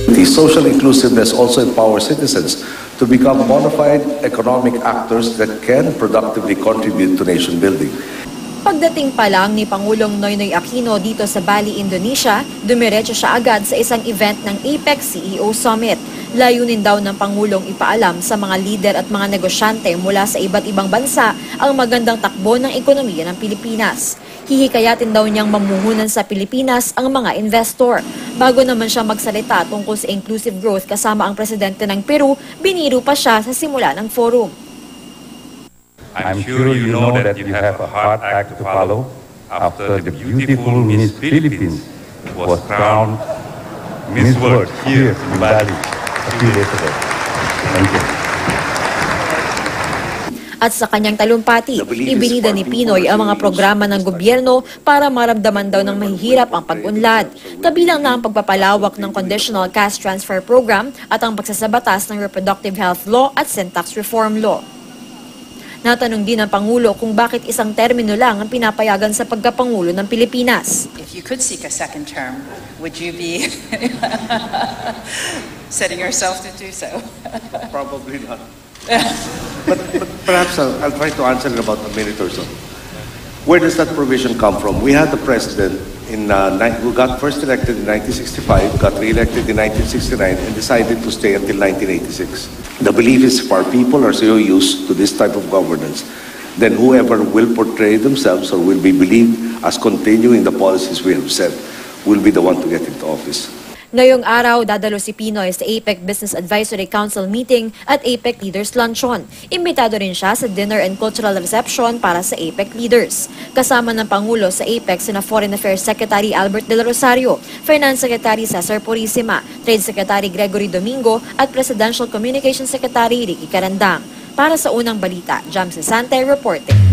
The social inclusiveness also empowers citizens to become bona fide economic actors that can productively contribute to nation building. Pagdating pa lang ni Pangulong Noynoy Aquino dito sa Bali, Indonesia, dumiretso siya agad sa isang event ng APEC CEO Summit. Layunin daw ng Pangulong ipaalam sa mga lider at mga negosyante mula sa iba't ibang bansa ang magandang takbo ng ekonomiya ng Pilipinas. Hihikayatin daw niyang mamuhunan sa Pilipinas ang mga investor. Bago naman siya magsalita tungkol sa inclusive growth kasama ang presidente ng Peru, biniro pa siya sa simula ng forum. I'm sure you know that you have a hard act to follow after the beautiful Miss Philippines was crowned Miss World here in Bali a few days ago. Thank you. At sa kanyang talumpati, ibinida ni Pinoy ang mga programa ng gobyerno para maramdaman daw ng mahihirap ang pag-unlad. Kabilang na ang pagpapalawak ng Conditional Cash Transfer Program at ang pagsasabatas ng Reproductive Health Law at Sin Tax Reform Law. Natanong din ng Pangulo kung bakit isang termino lang ang pinapayagan sa pagkapangulo ng Pilipinas. If you could seek a second term, would you be setting yourself to do so? Probably not. but perhaps I'll try to answer in about a minute or so. Where does that provision come from? We had the president who got first elected in 1965, got re-elected in 1969, and decided to stay until 1986. The belief is if our people are so used to this type of governance, then whoever will portray themselves or will be believed as continuing the policies we have set will be the one to get into office. Ngayong araw, dadalo si Pinoy sa APEC Business Advisory Council meeting at APEC Leaders Luncheon. Imbitado rin siya sa dinner and cultural reception para sa APEC leaders. Kasama ng Pangulo sa APEC sina Foreign Affairs Secretary Albert Del Rosario, Finance Secretary Cesar Purisima, Trade Secretary Gregory Domingo at Presidential Communications Secretary Ricky Carandang. Para sa unang balita, Jam Sesante reporting.